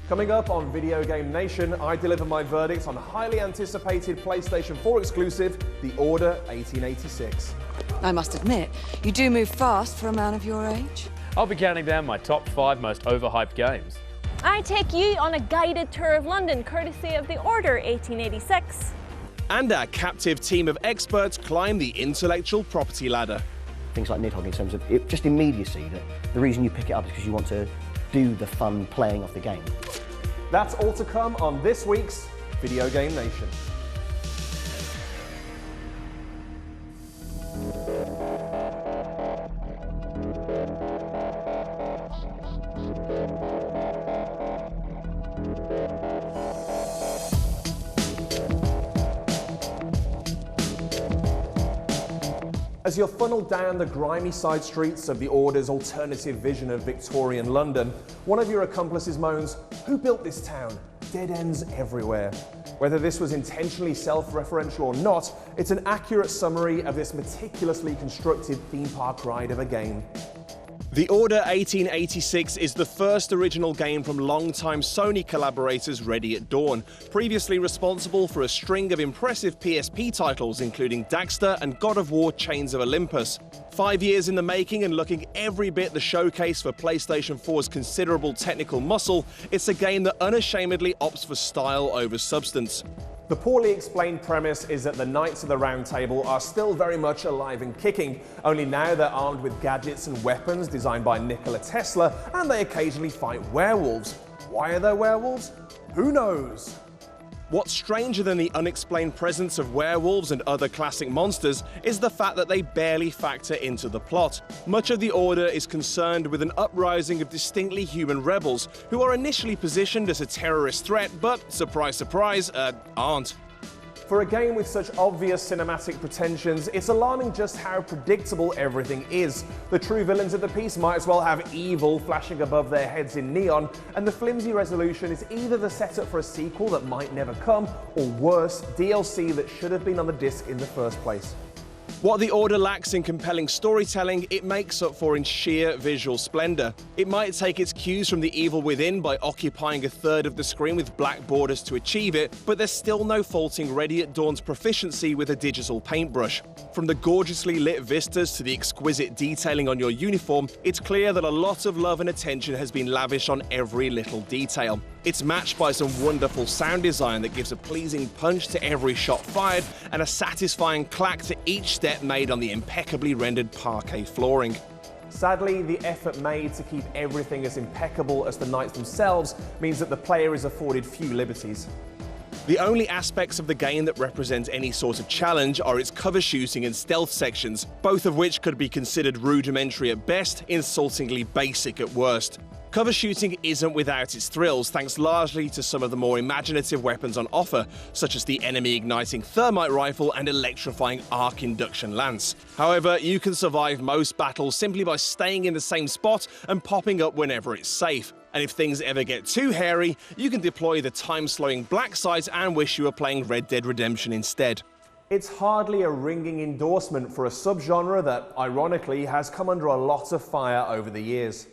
Coming up on Video Game Nation, I deliver my verdict on highly anticipated PlayStation 4 exclusive, The Order 1886. I must admit, you do move fast for a man of your age. I'll be counting down my top 5 most overhyped games. I take you on a guided tour of London, courtesy of The Order 1886. And our captive team of experts climb the intellectual property ladder. Things like nidhogg in terms of just immediacy, that the reason you pick it up is because you want to do the fun playing of the game. That's all to come on this week's Video Game Nation. As you're funneled down the grimy side streets of the Order's alternative vision of Victorian London, one of your accomplices moans, "Who built this town? Dead ends everywhere." Whether this was intentionally self-referential or not, it's an accurate summary of this meticulously constructed theme park ride of a game. The Order 1886 is the first original game from longtime Sony collaborators Ready at Dawn, previously responsible for a string of impressive PSP titles including Daxter and God of War Chains of Olympus. 5 years in the making and looking every bit the showcase for PlayStation 4's considerable technical muscle, it's a game that unashamedly opts for style over substance. The poorly explained premise is that the Knights of the Round Table are still very much alive and kicking, only now they're armed with gadgets and weapons designed by Nikola Tesla, and they occasionally fight werewolves. Why are there werewolves? Who knows? What's stranger than the unexplained presence of werewolves and other classic monsters is the fact that they barely factor into the plot. Much of the Order is concerned with an uprising of distinctly human rebels who are initially positioned as a terrorist threat, but, surprise surprise, aren't. For a game with such obvious cinematic pretensions, it's alarming just how predictable everything is. The true villains of the piece might as well have evil flashing above their heads in neon, and the flimsy resolution is either the setup for a sequel that might never come, or worse, DLC that should have been on the disc in the first place. What The Order lacks in compelling storytelling, it makes up for in sheer visual splendor. It might take its cues from The Evil Within by occupying a third of the screen with black borders to achieve it, but there's still no faulting Ready at Dawn's proficiency with a digital paintbrush. From the gorgeously lit vistas to the exquisite detailing on your uniform, it's clear that a lot of love and attention has been lavished on every little detail. It's matched by some wonderful sound design that gives a pleasing punch to every shot fired and a satisfying clack to each step made on the impeccably rendered parquet flooring. Sadly, the effort made to keep everything as impeccable as the Knights themselves means that the player is afforded few liberties. The only aspects of the game that represent any sort of challenge are its cover shooting and stealth sections, both of which could be considered rudimentary at best, insultingly basic at worst. Cover shooting isn't without its thrills, thanks largely to some of the more imaginative weapons on offer, such as the enemy-igniting thermite rifle and electrifying arc induction lance. However, you can survive most battles simply by staying in the same spot and popping up whenever it's safe. And if things ever get too hairy, you can deploy the time-slowing black sight and wish you were playing Red Dead Redemption instead. It's hardly a ringing endorsement for a subgenre that, ironically, has come under a lot of fire over the years.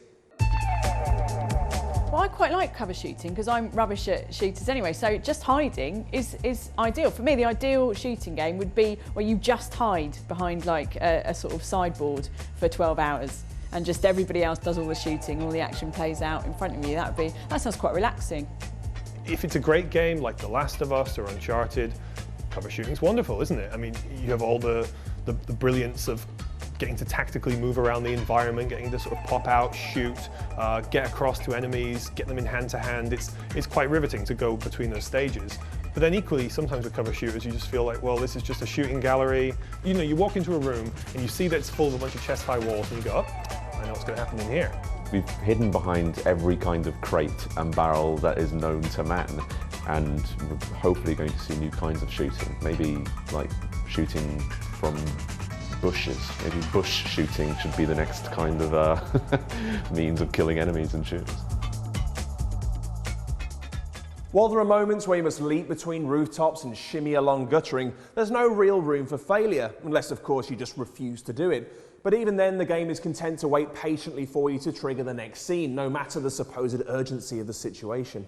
Well, I quite like cover shooting because I'm rubbish at shooters anyway, so just hiding is ideal. For me, the ideal shooting game would be where you just hide behind like a sort of sideboard for 12 hours and just everybody else does all the shooting, all the action plays out in front of you. That sounds quite relaxing. If it's a great game like The Last of Us or Uncharted, cover shooting's wonderful, isn't it? I mean, you have all the brilliance of getting to tactically move around the environment, getting to sort of pop out, shoot, get across to enemies, get them in hand to hand. It's quite riveting to go between those stages. But then equally, sometimes with cover shooters, you just feel like, well, this is just a shooting gallery. You know, you walk into a room and you see that it's full of a bunch of chest-high walls and you go, oh, I know what's going to happen in here. We've hidden behind every kind of crate and barrel that is known to man, and we're hopefully going to see new kinds of shooting. Maybe like shooting from bushes. Maybe bush shooting should be the next kind of means of killing enemies and shooters. While there are moments where you must leap between rooftops and shimmy along guttering, there's no real room for failure, unless of course you just refuse to do it. But even then, the game is content to wait patiently for you to trigger the next scene, no matter the supposed urgency of the situation.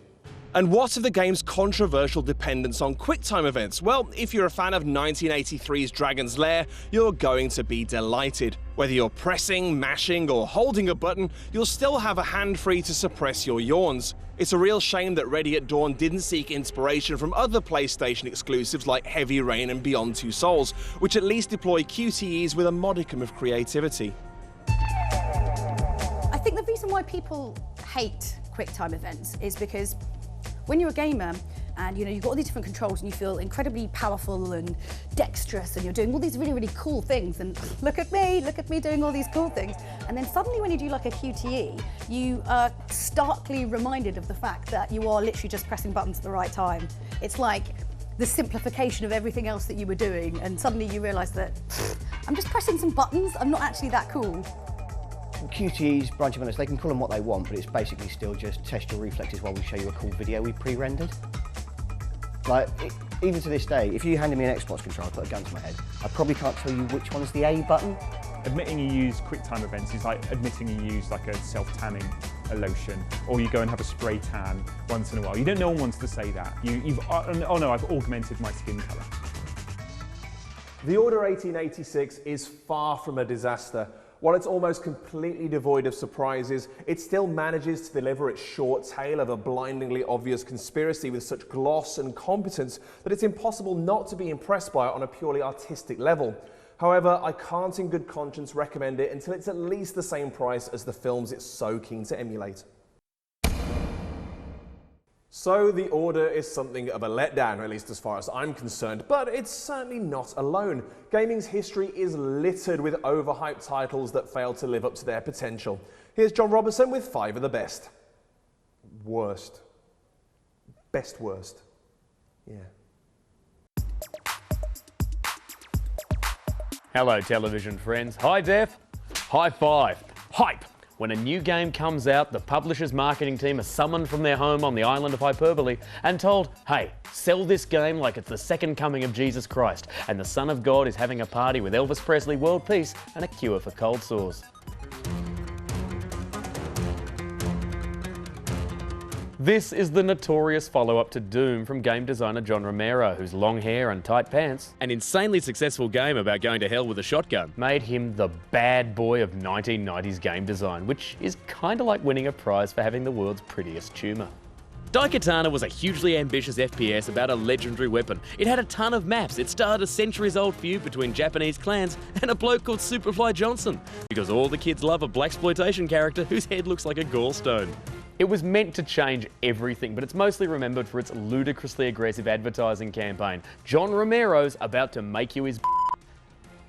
And what of the game's controversial dependence on QuickTime events? Well, if you're a fan of 1983's Dragon's Lair, you're going to be delighted. Whether you're pressing, mashing, or holding a button, you'll still have a hand free to suppress your yawns. It's a real shame that Ready at Dawn didn't seek inspiration from other PlayStation exclusives like Heavy Rain and Beyond Two Souls, which at least deploy QTEs with a modicum of creativity. I think the reason why people hate QuickTime events is because when you're a gamer and you've got all these different controls and you feel incredibly powerful and dexterous and you're doing all these really, really cool things and look at me doing all these cool things. And then suddenly when you do like a QTE, you are starkly reminded of the fact that you are literally just pressing buttons at the right time. It's like the simplification of everything else that you were doing, and suddenly you realise that I'm just pressing some buttons, I'm not actually that cool. QTEs, branching events, they can call them what they want, but it's basically still just test your reflexes while we show you a cool video we pre-rendered. Like, even to this day, if you handed me an Xbox controller, put a gun to my head, I probably can't tell you which one is the A button. Admitting you use QuickTime events is like admitting you use like a self-tanning lotion, or you go and have a spray tan once in a while. No one wants to say that. Oh no, I've augmented my skin colour. The Order 1886 is far from a disaster. While it's almost completely devoid of surprises, it still manages to deliver its short tale of a blindingly obvious conspiracy with such gloss and competence that it's impossible not to be impressed by it on a purely artistic level. However, I can't in good conscience recommend it until it's at least the same price as the films it's so keen to emulate. So The Order is something of a letdown, at least as far as I'm concerned, but it's certainly not alone. Gaming's history is littered with overhyped titles that fail to live up to their potential. Here's John Robertson with 5 of the best. Worst. Best worst. Yeah. Hello, television friends. High def, high five, hype. When a new game comes out, the publisher's marketing team are summoned from their home on the island of hyperbole and told, hey, sell this game like it's the second coming of Jesus Christ and the Son of God is having a party with Elvis Presley, world peace and a cure for cold sores. This is the notorious follow-up to Doom from game designer John Romero, whose long hair and tight pants, an insanely successful game about going to hell with a shotgun, made him the bad boy of 1990s game design, which is kinda like winning a prize for having the world's prettiest tumour. Daikatana was a hugely ambitious FPS about a legendary weapon. It had a ton of maps, it starred a centuries-old feud between Japanese clans and a bloke called Superfly Johnson, because all the kids love a blaxploitation character whose head looks like a gallstone. It was meant to change everything, but it's mostly remembered for its ludicrously aggressive advertising campaign. John Romero's about to make you his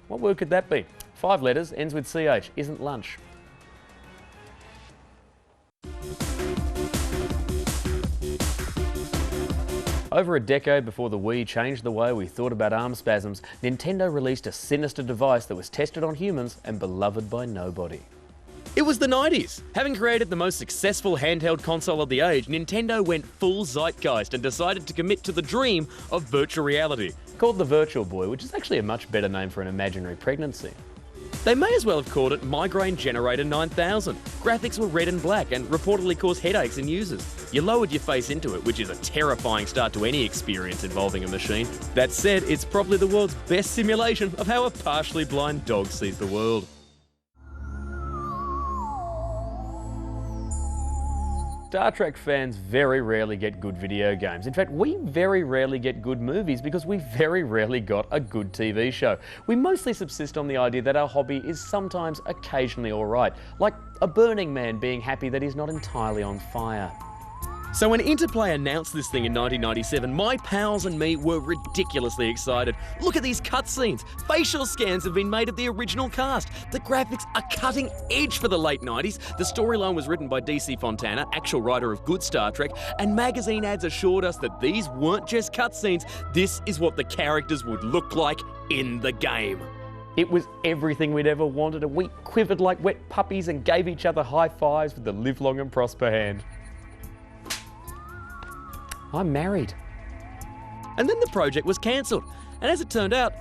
What word could that be? 5 letters, ends with CH, isn't lunch. Over a decade before the Wii changed the way we thought about arm spasms, Nintendo released a sinister device that was tested on humans and beloved by nobody. It was the 90s. Having created the most successful handheld console of the age, Nintendo went full zeitgeist and decided to commit to the dream of virtual reality. Called the Virtual Boy, which is actually a much better name for an imaginary pregnancy. They may as well have called it Migraine Generator 9000. Graphics were red and black and reportedly caused headaches in users. You lowered your face into it, which is a terrifying start to any experience involving a machine. That said, it's probably the world's best simulation of how a partially blind dog sees the world. Star Trek fans very rarely get good video games. In fact, we very rarely get good movies because we very rarely got a good TV show. We mostly subsist on the idea that our hobby is sometimes occasionally alright, like a Burning Man being happy that he's not entirely on fire. So when Interplay announced this thing in 1997, my pals and me were ridiculously excited. Look at these cutscenes. Facial scans have been made of the original cast. The graphics are cutting edge for the late 90s. The storyline was written by DC Fontana, actual writer of good Star Trek, and magazine ads assured us that these weren't just cutscenes. This is what the characters would look like in the game. It was everything we'd ever wanted, and we quivered like wet puppies and gave each other high fives with the live long and prosper hand. I'm married. And then the project was cancelled. And as it turned out,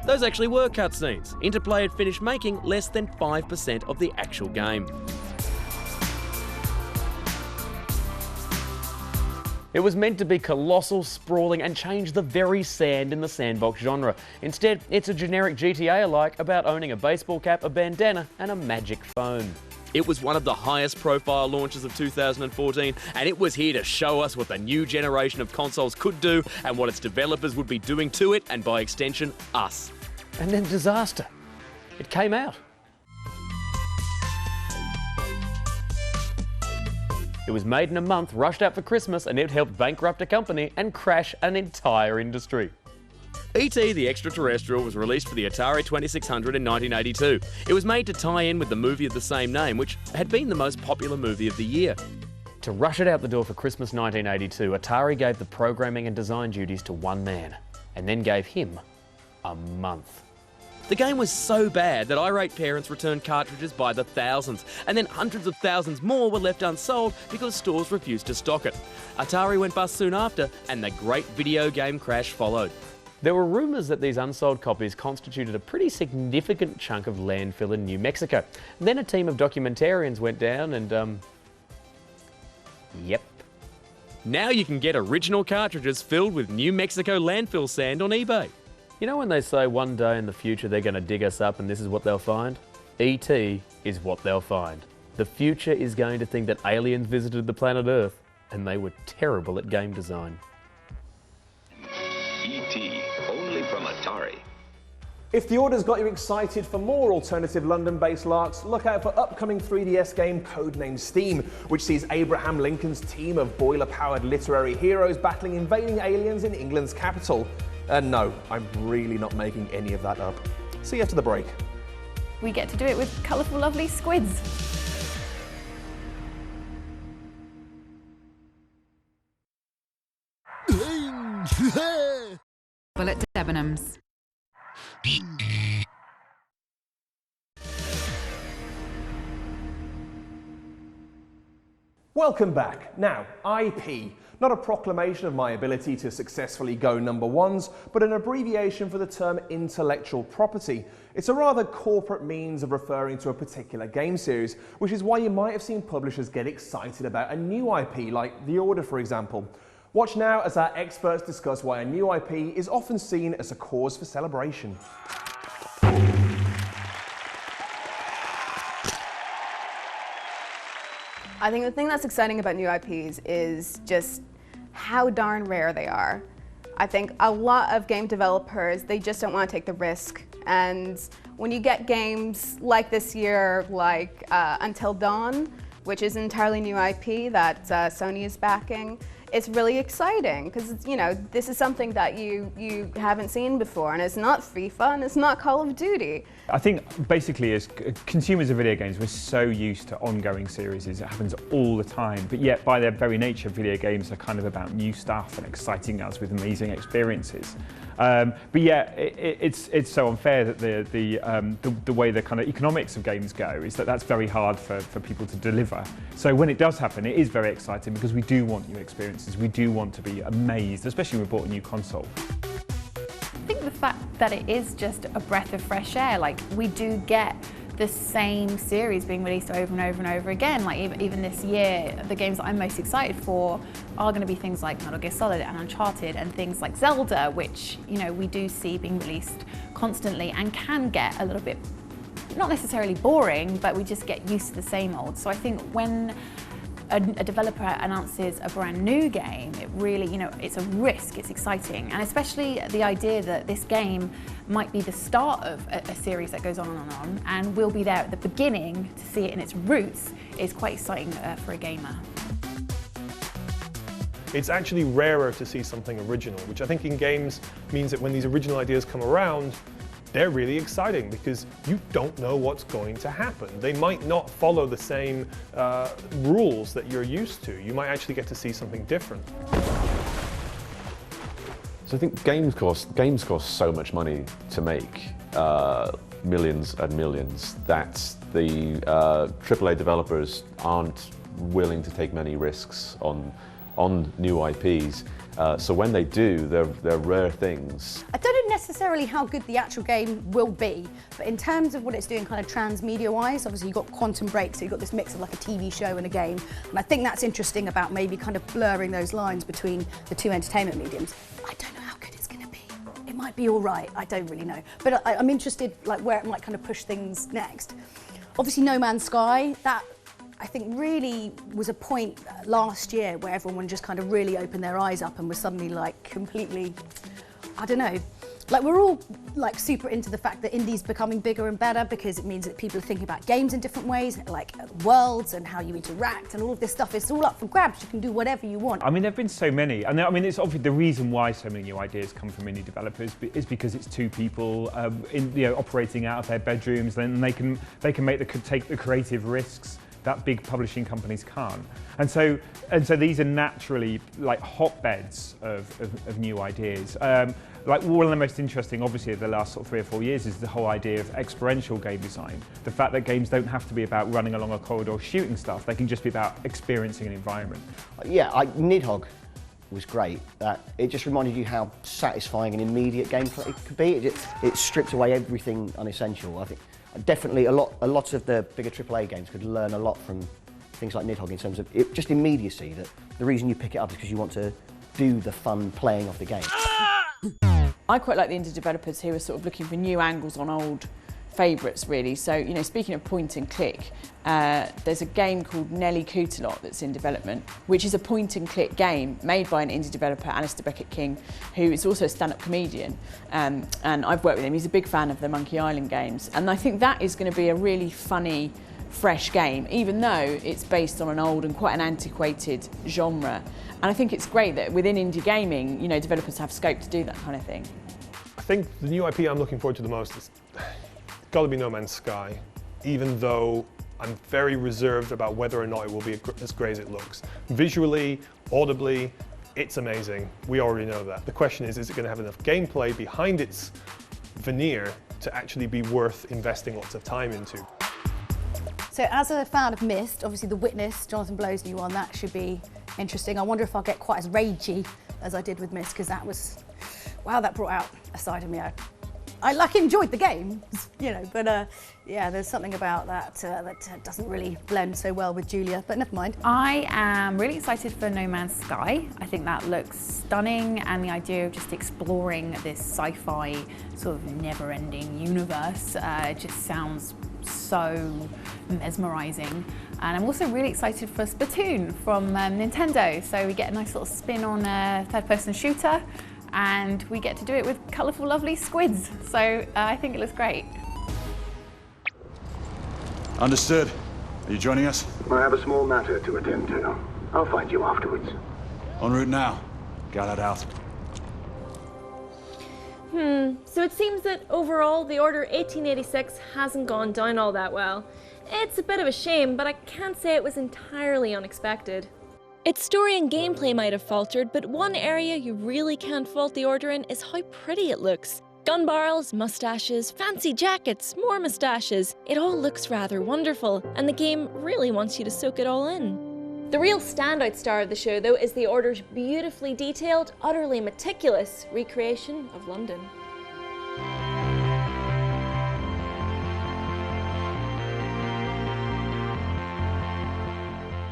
Those actually were cutscenes. Interplay had finished making less than 5% of the actual game. It was meant to be colossal, sprawling, and change the very sand in the sandbox genre. Instead, it's a generic GTA-alike about owning a baseball cap, a bandana, and a magic phone. It was one of the highest profile launches of 2014, and it was here to show us what the new generation of consoles could do and what its developers would be doing to it, and by extension, us. And then disaster. It came out. It was made in a month, rushed out for Christmas, and it helped bankrupt a company and crash an entire industry. E.T. the Extraterrestrial was released for the Atari 2600 in 1982. It was made to tie in with the movie of the same name, which had been the most popular movie of the year. To rush it out the door for Christmas 1982, Atari gave the programming and design duties to one man, and then gave him a month. The game was so bad that irate parents returned cartridges by the thousands, and then hundreds of thousands more were left unsold because stores refused to stock it. Atari went bust soon after, and the great video game crash followed. There were rumours that these unsold copies constituted a pretty significant chunk of landfill in New Mexico. Then a team of documentarians went down and, yep. Now you can get original cartridges filled with New Mexico landfill sand on eBay. You know when they say one day in the future they're going to dig us up and this is what they'll find? E.T. is what they'll find. The future is going to think that aliens visited the planet Earth and they were terrible at game design. E.T. only from Atari. If the order's got you excited for more alternative London-based larks, look out for upcoming 3DS game codenamed Steam, which sees Abraham Lincoln's team of boiler-powered literary heroes battling invading aliens in England's capital. No, I'm really not making any of that up. See you after the break. We get to do it with colourful, lovely squids. Bullet Debenhams. Welcome back. Now, IP. Not a proclamation of my ability to successfully go number ones, but an abbreviation for the term intellectual property. It's a rather corporate means of referring to a particular game series, which is why you might have seen publishers get excited about a new IP, like The Order, for example. Watch now as our experts discuss why a new IP is often seen as a cause for celebration. I think the thing that's exciting about new IPs is just how darn rare they are. I think a lot of game developers, they just don't want to take the risk. And when you get games like this year, like Until Dawn, which is an entirely new IP that Sony is backing, it's really exciting because, you know, this is something that you haven't seen before, and it's not FIFA and it's not Call of Duty. I think basically as consumers of video games, we're so used to ongoing series. It happens all the time, but yet by their very nature, video games are kind of about new stuff and exciting us with amazing experiences. But yeah, it's so unfair that the way the kind of economics of games go is that that's very hard for people to deliver. So when it does happen, it is very exciting because we do want new experiences. We do want to be amazed, especially when we bought a new console. I think the fact that it is just a breath of fresh air, like we do get the same series being released over and over and over again. Like even this year, the games that I'm most excited for are going to be things like Metal Gear Solid and Uncharted and things like Zelda, which, you know, we do see being released constantly and can get a little bit, not necessarily boring, but we just get used to the same old. So I think when a developer announces a brand new game, it really, you know, it's a risk, it's exciting. And especially the idea that this game might be the start of a series that goes on and on, and we'll be there at the beginning to see it in its roots, is quite exciting for a gamer. It's actually rarer to see something original, which I think in games means that when these original ideas come around, they're really exciting because you don't know what's going to happen. They might not follow the same rules that you're used to. You might actually get to see something different. So I think games cost so much money to make, millions and millions, that the AAA developers aren't willing to take many risks on new IPs. So when they do, they're rare things. I don't necessarily how good the actual game will be, but in terms of what it's doing kind of transmedia-wise, obviously you've got Quantum Break, so you've got this mix of like a TV show and a game, and I think that's interesting about maybe kind of blurring those lines between the two entertainment mediums. I don't know how good it's going to be. It might be all right, I don't really know. But I'm interested like where it might kind of push things next. Obviously No Man's Sky, that I think really was a point last year where everyone just kind of really opened their eyes up and was suddenly like completely, I don't know, like we're all like super into the fact that indie's becoming bigger and better because it means that people are thinking about games in different ways, like worlds and how you interact and all of this stuff. It's all up for grabs. You can do whatever you want. I mean, there have been so many, and I mean, it's obviously the reason why so many new ideas come from indie developers is because it's two people operating out of their bedrooms, and they can take the creative risks that big publishing companies can't. And so these are naturally like hotbeds of new ideas. Like one of the most interesting, obviously, of the last sort of 3 or 4 years is the whole idea of experiential game design. The fact that games don't have to be about running along a corridor shooting stuff, they can just be about experiencing an environment. Yeah, Nidhogg was great. It just reminded you how satisfying and immediate gameplay it could be. It stripped away everything unessential. I think definitely a lot of the bigger AAA games could learn a lot from things like Nidhogg in terms of just immediacy. That the reason you pick it up is because you want to do the fun playing of the game. I quite like the indie developers who are sort of looking for new angles on old favourites, really. So, you know, speaking of point and click, there's a game called Nelly Cootalot that's in development, which is a point and click game made by an indie developer, Alistair Beckett-King, who is also a stand-up comedian. And I've worked with him. He's a big fan of the Monkey Island games. And I think that is going to be a really funny, fresh game, even though it's based on an old and quite an antiquated genre. And I think it's great that within indie gaming, you know, developers have scope to do that kind of thing. I think the new IP I'm looking forward to the most is got to be No Man's Sky, even though I'm very reserved about whether or not it will be as great as it looks. Visually, audibly, it's amazing. We already know that. The question is it going to have enough gameplay behind its veneer to actually be worth investing lots of time into? So as a fan of Myst, obviously The Witness, Jonathan Blow's new one, that should be interesting. I wonder if I'll get quite as ragey as I did with Myst, because that was, wow, that brought out a side of me. I enjoyed the game, you know, but yeah, there's something about that that doesn't really blend so well with Julia, but never mind. I am really excited for No Man's Sky. I think that looks stunning, and the idea of just exploring this sci-fi sort of never-ending universe just sounds so mesmerizing. And I'm also really excited for Splatoon from Nintendo. So we get a nice little spin on a third-person shooter, and we get to do it with colourful, lovely squids. So I think it looks great. Understood. Are you joining us? I have a small matter to attend to. I'll find you afterwards. En route now. Got it out. So it seems that overall the Order 1886 hasn't gone down all that well. It's a bit of a shame, but I can't say it was entirely unexpected. Its story and gameplay might have faltered, but one area you really can't fault the Order in is how pretty it looks. Gun barrels, mustaches, fancy jackets, more mustaches. It all looks rather wonderful, and the game really wants you to soak it all in. The real standout star of the show, though, is the Order's beautifully detailed, utterly meticulous recreation of London.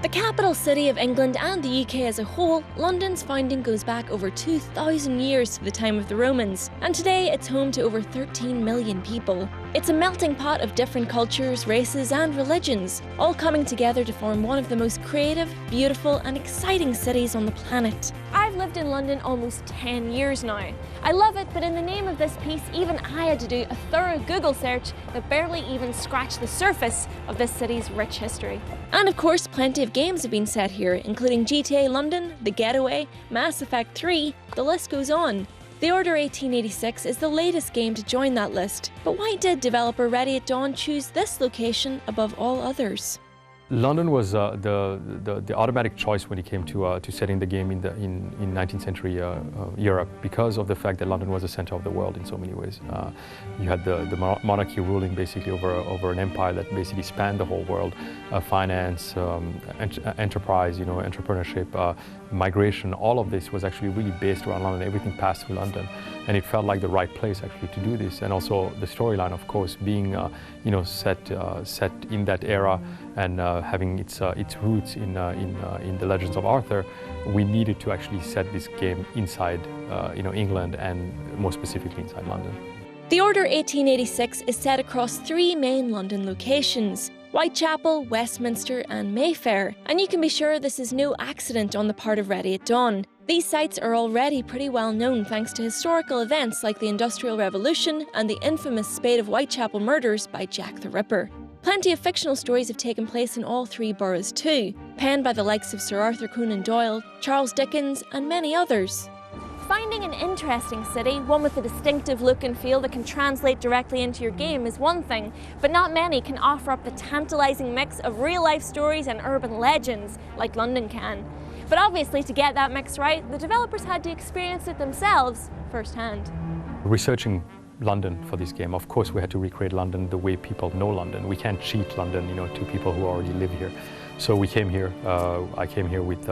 The capital city of England and the UK as a whole, London's founding goes back over 2,000 years to the time of the Romans, and today it's home to over 13 million people. It's a melting pot of different cultures, races and religions, all coming together to form one of the most creative, beautiful and exciting cities on the planet. I've lived in London almost 10 years now. I love it, but in the name of this piece, even I had to do a thorough Google search that barely even scratched the surface of this city's rich history. And of course, plenty of games have been set here, including GTA London, The Getaway, Mass Effect 3, the list goes on. The Order 1886 is the latest game to join that list, but why did developer Ready at Dawn choose this location above all others? London was the automatic choice when it came to setting the game in 19th century Europe, because of the fact that London was the center of the world in so many ways. You had the monarchy ruling basically over an empire that basically spanned the whole world, finance, enterprise, entrepreneurship, migration, all of this was actually really based around London. Everything passed through London, and it felt like the right place actually to do this. And also the storyline, of course, being set in that era and having its roots in the Legends of Arthur, we needed to actually set this game inside England, and more specifically inside London. The Order 1886 is set across 3 main London locations: Whitechapel, Westminster and Mayfair, and you can be sure this is no accident on the part of Ready at Dawn. These sites are already pretty well known thanks to historical events like the Industrial Revolution and the infamous Spade of Whitechapel murders by Jack the Ripper. Plenty of fictional stories have taken place in all 3 boroughs too, penned by the likes of Sir Arthur Conan Doyle, Charles Dickens and many others. Finding an interesting city, one with a distinctive look and feel that can translate directly into your game is one thing, but not many can offer up the tantalising mix of real-life stories and urban legends like London can. But obviously, to get that mix right, the developers had to experience it themselves firsthand. Researching London for this game, of course we had to recreate London the way people know London. We can't cheat London, to people who already live here. So we came here, I came here with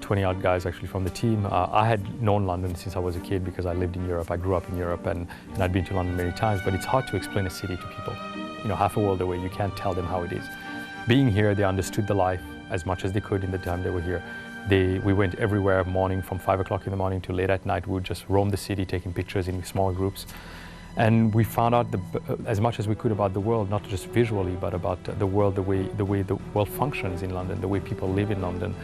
20 odd guys actually from the team. I had known London since I was a kid because I lived in Europe. I grew up in Europe and I'd been to London many times, but it's hard to explain a city to people. Half a world away, you can't tell them how it is. Being here, they understood the life as much as they could in the time they were here. We went everywhere morning, from 5 o'clock in the morning to late at night. We would just roam the city, taking pictures in small groups. And we found out as much as we could about the world, not just visually, but about the world, the way the world functions in London, the way people live in London.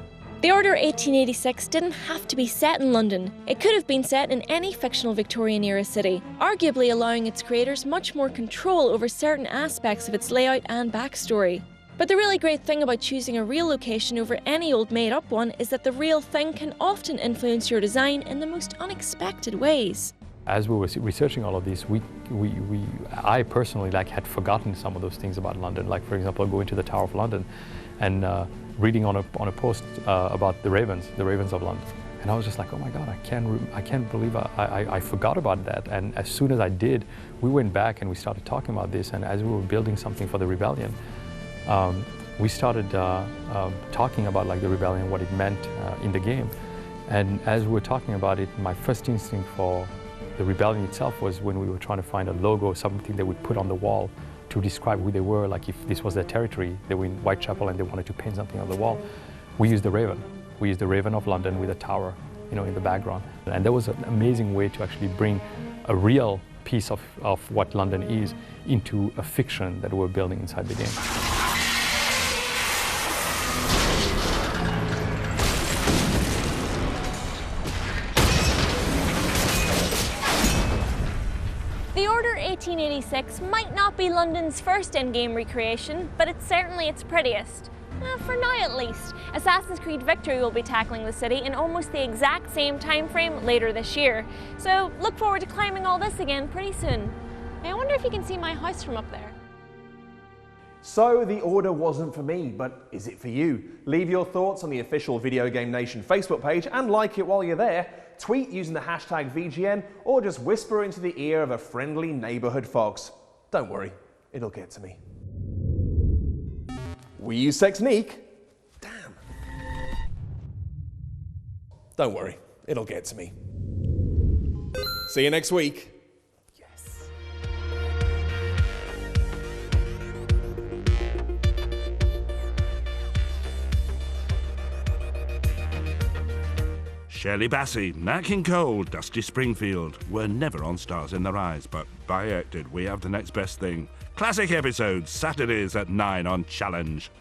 The Order 1886 didn't have to be set in London. It could have been set in any fictional Victorian-era city, arguably allowing its creators much more control over certain aspects of its layout and backstory. But the really great thing about choosing a real location over any old made-up one is that the real thing can often influence your design in the most unexpected ways. As we were researching all of this, I personally had forgotten some of those things about London. Like, for example, going to the Tower of London and reading on a post about the ravens of London. And I was just like, oh my God, I can't believe I forgot about that. And as soon as I did, we went back and we started talking about this. And as we were building something for the rebellion, we started talking about the rebellion, what it meant in the game. And as we were talking about it, my first instinct for the rebellion itself was when we were trying to find a logo, something they would put on the wall to describe who they were, like if this was their territory, they were in Whitechapel and they wanted to paint something on the wall. We used the raven. We used the Raven of London with a tower, in the background. And that was an amazing way to actually bring a real piece of what London is into a fiction that we're building inside the game. The Order 1886 might not be London's first in-game recreation, but it's certainly its prettiest. For now at least. Assassin's Creed Victory will be tackling the city in almost the exact same time frame later this year. So look forward to climbing all this again pretty soon. I wonder if you can see my house from up there. So the Order wasn't for me, but is it for you? Leave your thoughts on the official Video Game Nation Facebook page and like it while you're there. Tweet using the hashtag VGN, or just whisper into the ear of a friendly neighborhood fox. Don't worry, it'll get to me. We use Technique. Damn. Don't worry, it'll get to me. See you next week. Shirley Bassey, Nat King Cole, Dusty Springfield were never on Stars in Their Eyes, but by acted, we have the next best thing. Classic episodes, Saturdays at 9 on Challenge.